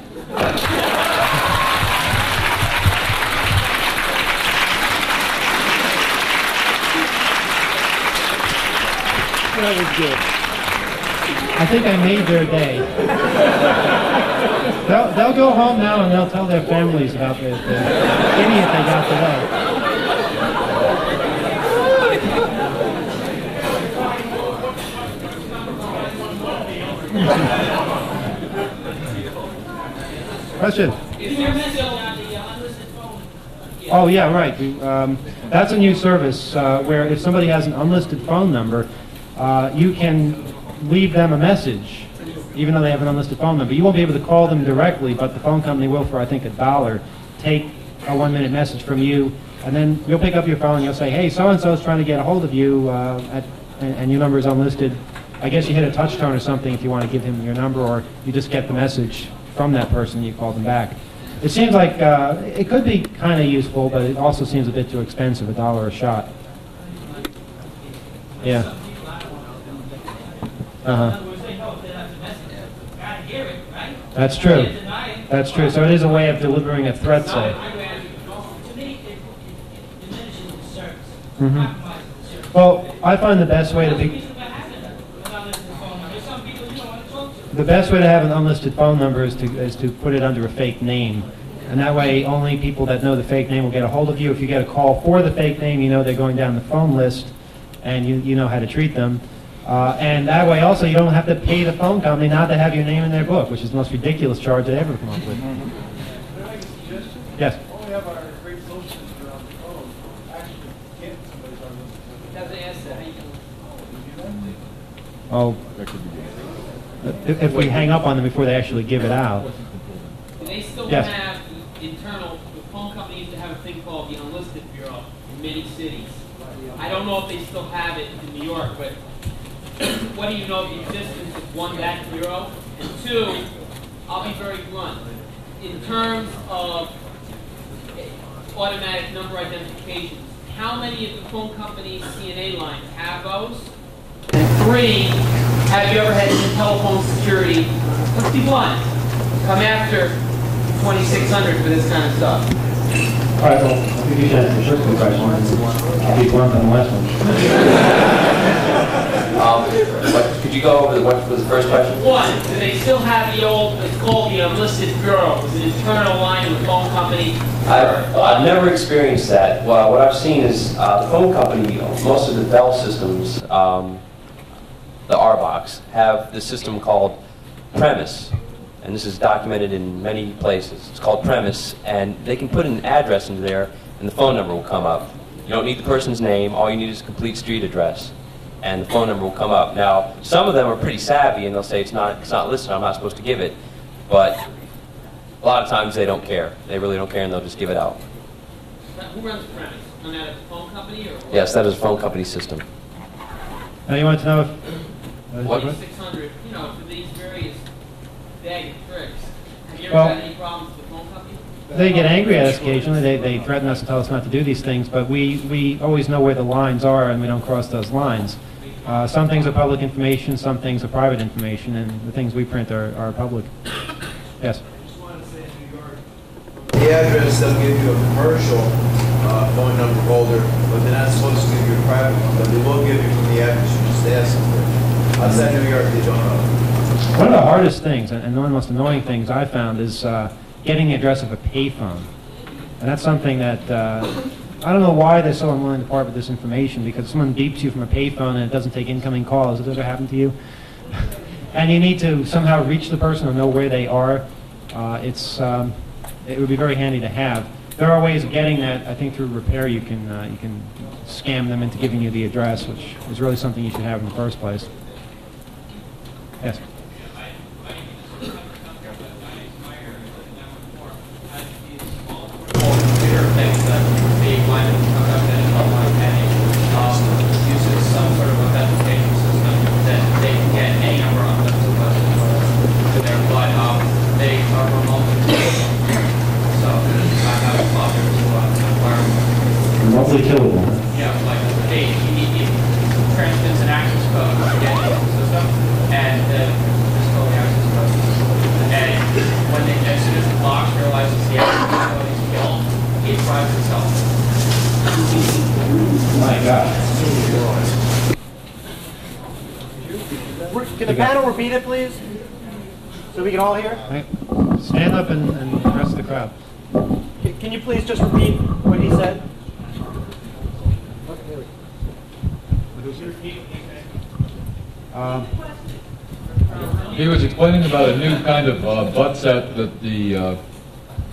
That was good. I think I made their day. They'll go home now and they'll tell their families about the idiot they got today. Question? Oh, yeah, right. That's a new service where if somebody has an unlisted phone number, you can leave them a message, even though they have an unlisted phone number. You won't be able to call them directly, but the phone company will, for I think $1, take a 1-minute message from you, and then you'll pick up your phone and you'll say, hey, so-and-so is trying to get a hold of you, and your number is unlisted. I guess you hit a touch tone or something if you want to give him your number, or you just get the message from that person and you call them back. It seems like it could be kind of useful, but it also seems a bit too expensive, $1 a shot. Yeah. That's true. That's true. So it is a way of delivering a threat, say. Well, I find the best way to have an unlisted phone number is to put it under a fake name. And that way, only people that know the fake name will get a hold of you. If you get a call for the fake name, you know they're going down the phone list, and you know how to treat them. And that way also you don't have to pay the phone company not to have your name in their book, which is the most ridiculous charge they ever come up with. Yes? Only have our great social sister on the phone actually get somebody's on this. Doesn't answer. Oh, if we hang up on them before they actually give it out. They still Yes. have internal, the phone company used to have a thing called the Enlisted Bureau in many cities. I don't know if they still have it in New York, but what do you know of the existence of one, that bureau? And 2, I'll be very blunt. In terms of automatic number identifications, how many of the phone company's CNA lines have those? And 3, have you ever had any telephone security, let's be blunt, come after 2600 for this kind of stuff? All right, well, I'll give you a chance to answer the first two questions. I'll be blunt on the last one. Could you go over what was the first question? One, do they still have the old, it's called the unlisted bureau? Is it internal line with the phone company? I've never experienced that. Well, what I've seen is the phone company, most of the Bell systems, the R-Box, have the system called Premise. And this is documented in many places. It's called Premise, and they can put an address into there, and the phone number will come up. You don't need the person's name. All you need is a complete street address, and the phone number will come up. Now, some of them are pretty savvy, and they'll say it's not listed. I'm not supposed to give it, but a lot of times they don't care. They really don't care, and they'll just give it out. Who runs Premise? Run that as a phone company or what? Yes, that is a phone company system. Now you want to know if... What? 600, you know, for these various bag of tricks. Have you ever Well, had any problems with the phone company? They get angry at us occasionally. They threaten us and tell us not to do these things, but we always know where the lines are, and we don't cross those lines. Some things are public information, some things are private information, and the things we print are public. Yes? The address they'll give you a commercial phone number holder, but they're not supposed to give you a private one, but they will give you from the address you just asked for. Outside New York, they don't know. One of the hardest things, and one of the most annoying things I found, is getting the address of a payphone. And that's something that, I don't know why they're so unwilling to part with this information, because if someone beeps you from a payphone and it doesn't take incoming calls. Has it ever happened to you? And you need to somehow reach the person or know where they are. It would be very handy to have. There are ways of getting that. I think through repair you can scam them into giving you the address, which is really something you should have in the first place. Yes? Uses some sort of authentication system that they can get any number on them to there, but they are remotely killable. So I have a thought to environment. Remotely killable. Yeah, like hey, you transmits an access code to get into the system, and this code access code. And when as soon as the box realizes the access code is killed, it drives itself. My God. Can the panel repeat it, please? So we can all hear? Right. Stand up and address the crowd. Can you please just repeat what he said? He was explaining about a new kind of butt set that the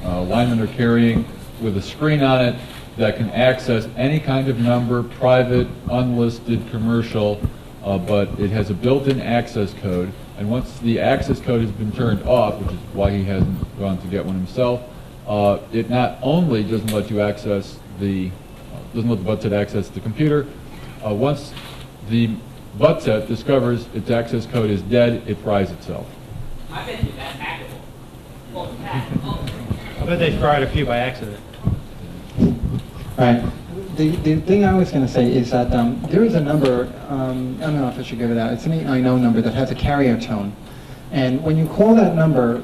linemen are carrying with a screen on it that can access any kind of number, private, unlisted, commercial, but it has a built-in access code. And once the access code has been turned off, which is why he hasn't gone to get one himself, it not only doesn't let you access doesn't let the butt set access the computer. Once the butt set discovers its access code is dead, it fries itself. I bet you that's hackable. I bet they fried a few by accident. Right. The thing I was going to say is that there is a number, I don't know if I should give it out, it's an 890 number that has a carrier tone. And when you call that number,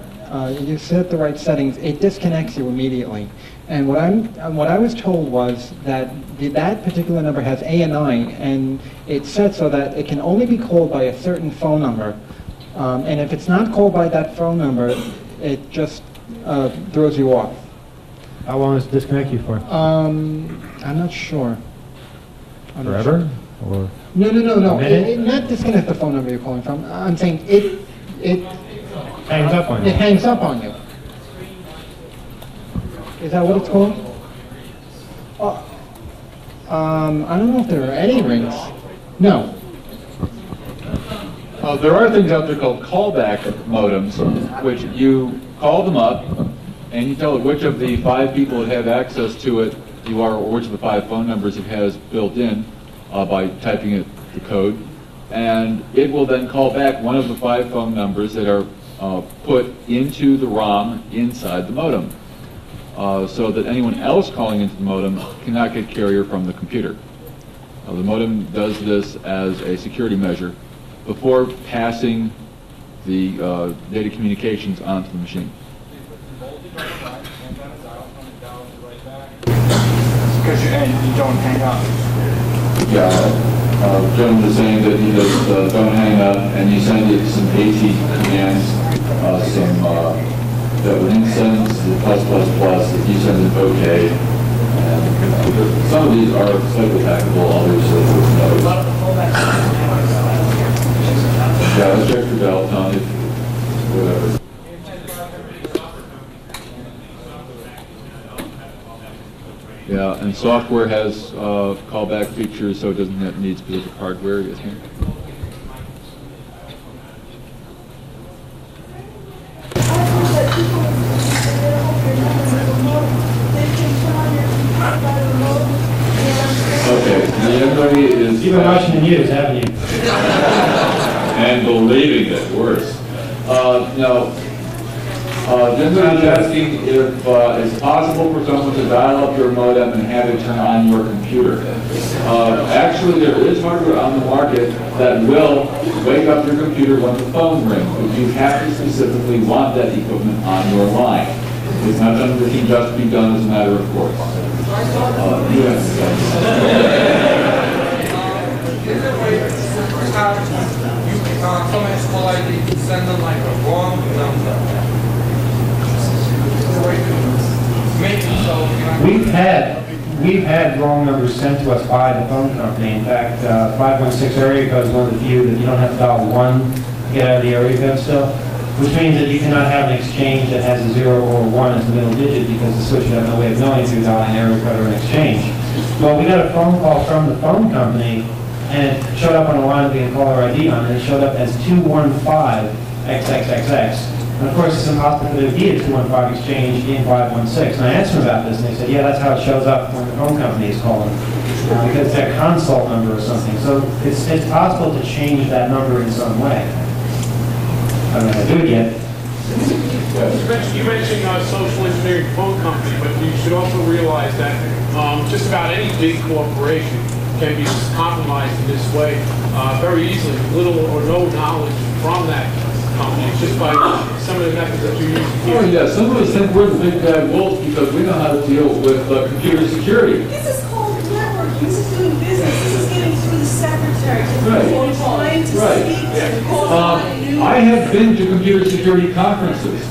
you set the right settings, it disconnects you immediately. And what I was told was that that particular number has ANI, and it's set so that it can only be called by a certain phone number. And if it's not called by that phone number, it just throws you off. How long does it disconnect you for? I'm not sure. Forever? Or No. a minute? Not disconnect the phone number you're calling from. I'm saying it hangs up on you. It hangs up on you. Is that what it's called? I don't know if there are any rings. No. There are things out there called callback modems, which you call them up and you tell it which of the 5 people that have access to it you are, or which of the 5 phone numbers it has built in by typing the code, and it will then call back one of the 5 phone numbers that are put into the ROM inside the modem, so that anyone else calling into the modem cannot get carrier from the computer. The modem does this as a security measure before passing the data communications onto the machine. and you don't hang up. Yeah, gentleman is saying that he does don't hang up, and you send it some AT commands, that when he sends the if you send it OK, and some of these are slightly hackable, others are no. Yeah, let's check for Bell, Tony, whatever. Yeah, and software has callback features, so it doesn't need specific hardware, I think. Okay, the everybody is... You've been watching the news, haven't you? And believing it, worse. Gentleman is asking if it's possible for someone to dial up your modem and have it turn on your computer. Actually, there is hardware on the market that will wake up your computer when the phone rings, but you have to specifically want that equipment on your line. It's not something that can just be done as a matter of course. Yes. Someone's call ID, send them like a wrong number. We've had wrong numbers sent to us by the phone company. In fact, 516 area code is one of the few that you don't have to dial 1 to get out of the area code still, which means that you cannot have an exchange that has a 0 or 1 as the middle digit because the switch would have no way of knowing if you're dialing an area code or an exchange. Well, we got a phone call from the phone company, and it showed up on a line with the caller ID on it. It showed up as 215XXXX. And of course, it's impossible for there to be a 215 exchange in 516. And I asked them about this, and they said, yeah, that's how it shows up when the phone company is calling, because it's their consult number or something. So it's possible to change that number in some way. I don't know how to do it yet. You mentioned social engineering phone company, but you should also realize that just about any big corporation can be compromised in this way very easily, with little or no knowledge from that company, just by some of the methods that you use here. Oh yeah, some of us think we're the big bad wolves because we know how to deal with computer security. This is called networking. This is doing business. This is getting through the secretary. Right. Trying to speak to call I have been to computer security conferences.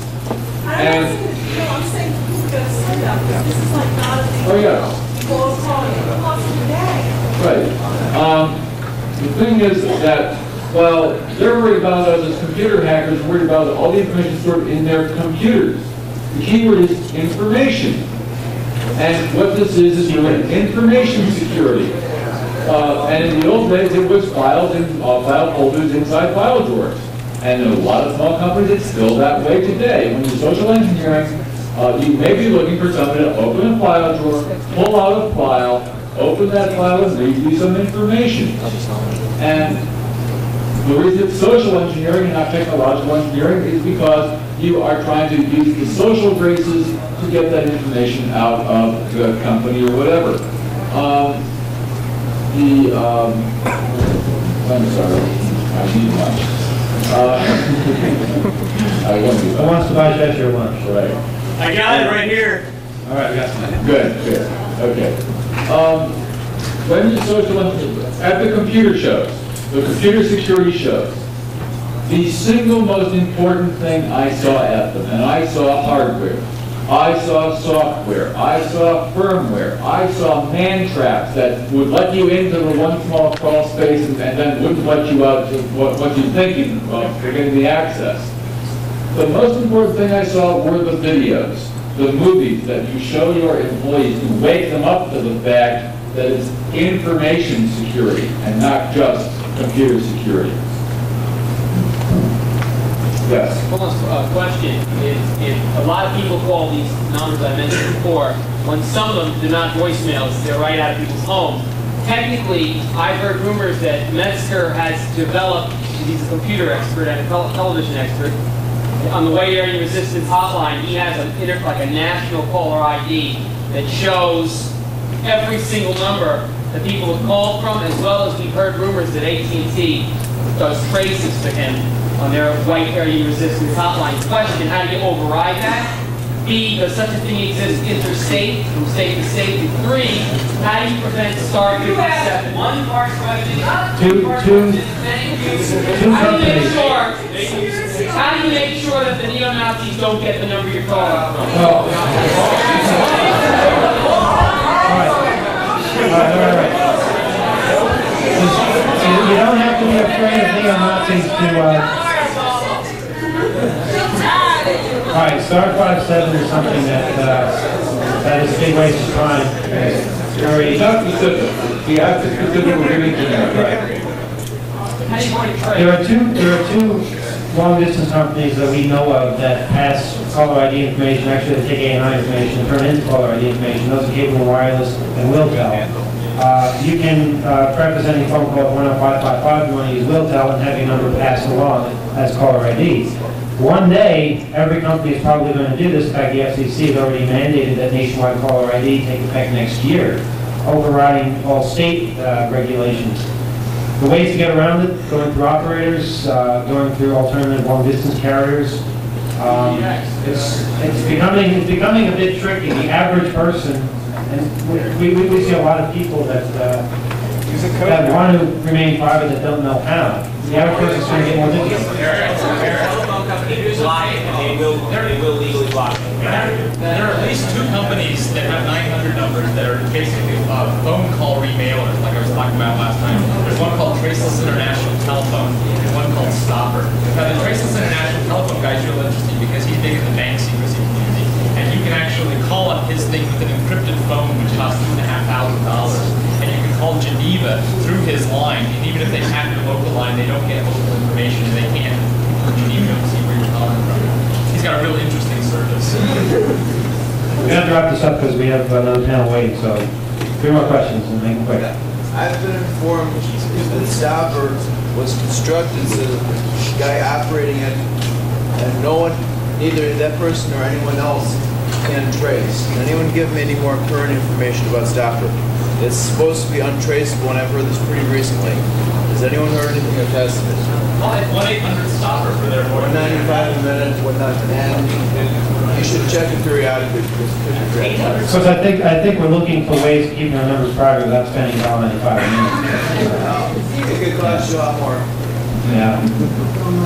And I'm saying people get upset about this. This is like not a big oh yeah. people are calling it cost of the day. Right. The thing is that, well, they're worried about us as computer hackers, worried about all the information stored in their computers. The keyword is information. And what this is really information security. And in the old days, it was files in file folders inside file drawers. And in a lot of small companies, it's still that way today. When you're social engineering, you may be looking for somebody to open a file drawer, pull out a file, open that file and read you some information. And the reason it's social engineering and not technological engineering is because you are trying to use the social graces to get that information out of the company or whatever. I'm sorry, I need lunch. Who wants to buy Cheshire lunch? Right. I got it right here. All right, we got some. Good. Okay. When you social at the computer shows, the computer security shows, the single most important thing I saw at them, and I saw hardware, I saw software, I saw firmware, I saw man traps that would let you into the one small crawl space and then wouldn't let you out to what you're thinking of for getting the access. The most important thing I saw were the videos, the movies that you show your employees to wake them up to the fact that it's information security and not just computer security. Yes. Question is, if a lot of people call these numbers I mentioned before, when some of them do not voicemails, they're right out of people's homes. Technically, I've heard rumors that Metzger has developed, he's a computer expert and a television expert, on the way area resistance hotline, he has like a national caller ID that shows every single number that people have called from, as well as we've heard rumors that AT&T does traces to him on their white area resistance hotline. Question, how do you override that? B, does such a thing exist interstate, from state to state? And 3, how do you prevent Star 57? One part question. Two Thank you. How do you make sure that the neo-Nazis don't get the number you're calling from? All right. You don't have to be afraid of neo-Nazis to... All right, Star 57 is something that is a big waste of time. It's not specific. The act is specific, we're giving generic. Right. There are two long-distance companies that we know of that pass caller ID information. Actually, they take ANI information and turn it into caller ID information. Those are Cable and Wireless and WillTel. You can preface any phone call at 10555 if you want to use WillTel and have your number passed along as caller ID. One day, every company is probably going to do this. In fact, the FCC has already mandated that nationwide caller ID take effect next year, overriding all state regulations. The ways to get around it: going through operators, going through alternative long-distance carriers. It's becoming a bit tricky. The average person, and we see a lot of people that want to remain private that don't know how. The average person is trying to get more difficult. They will legally block it. There are at least 2 companies that have 900 numbers that are basically phone call remailers, like I was talking about last time. There's one called Traceless International Telephone and one called Stopper. Now, the Traceless International Telephone guy is real interesting because he's big in the bank secrecy community, and you can actually call up his thing with an encrypted phone, which costs $2,500, and you can call Geneva through his line, and even if they hack your local line, they don't get local information, and they can't Geneva to see where you're calling from. He's got a real interesting service. We're going to drop this up because we have another panel waiting, so 3 more questions and make them quick. I've been informed that Stopper was constructed so that the guy operating it, and no one, neither that person or anyone else, can trace. Can anyone give me any more current information about Stopper? It's supposed to be untraceable, and I've heard this pretty recently. Has anyone heard anything of that? Call it 1-800-STOPPER for their more. 195 a minute, and you should check it periodically because it could be great. Because I think we're looking for ways to keep our numbers private without spending $1.95 a minute. It could cost you a lot more. Yeah.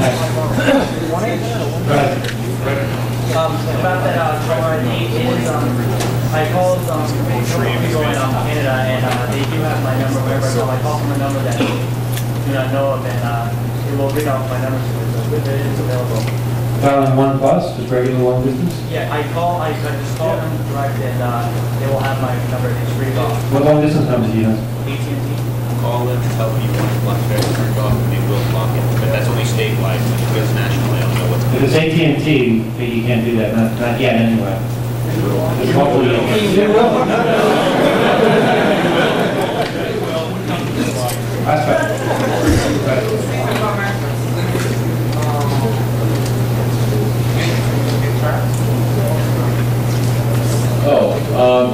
Next. Go ahead. About that caller ID is, I called people in Canada, and they do have my number. Whenever I call from a number that they do not know of, and it will ring off my number, so it is available. Dialing 1+, just regular long distance? Yeah, I just call them direct, and they will have my number. It's ring off. What long distance numbers do you have? AT&T. Call them, tell them you want to block it, turn it off, and they will block it. But that's only statewide. When it goes national, I don't know what's If it's AT&T, you can't do that. Not yet, anyway. It's hopefully you That's right.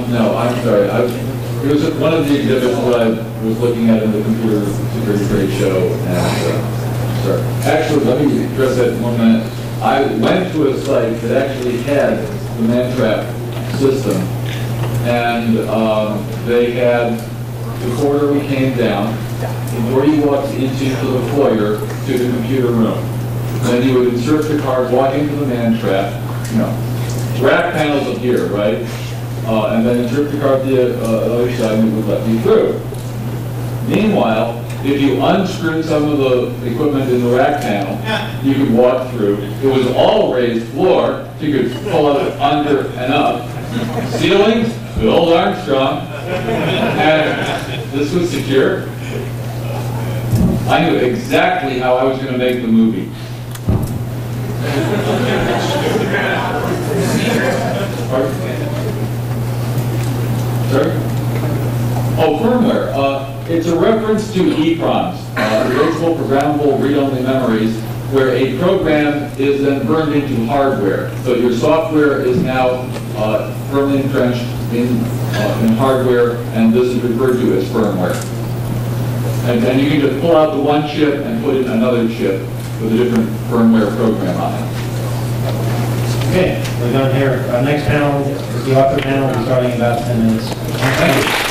No, I'm sorry. It was one of the exhibits that I was looking at in the computer security trade show. And, sorry. Actually, let me address that in 1 minute. I went to a site that actually had the man-trap system, and they had the corridor we came down, before you walked into the foyer to the computer room. Then you would insert the card, walk into the man-trap, rack panels up here, right? And then insert the card to the other side and it would let me through. Meanwhile, if you unscrewed some of the equipment in the rack panel, you could walk through. It was all raised floor, so you could pull it under and up. Ceilings, Bill Armstrong, and this was secure. I knew exactly how I was going to make the movie. Sorry? Oh, firmware. It's a reference to EEPROMs, erasable programmable read-only memories, where a program is then burned into hardware. So your software is now firmly entrenched in hardware, and this is referred to as firmware. And you can just pull out the one chip and put in another chip with a different firmware program on it. Okay, we're done here. Next panel is the author panel. We're starting in about 10 minutes. Thank you.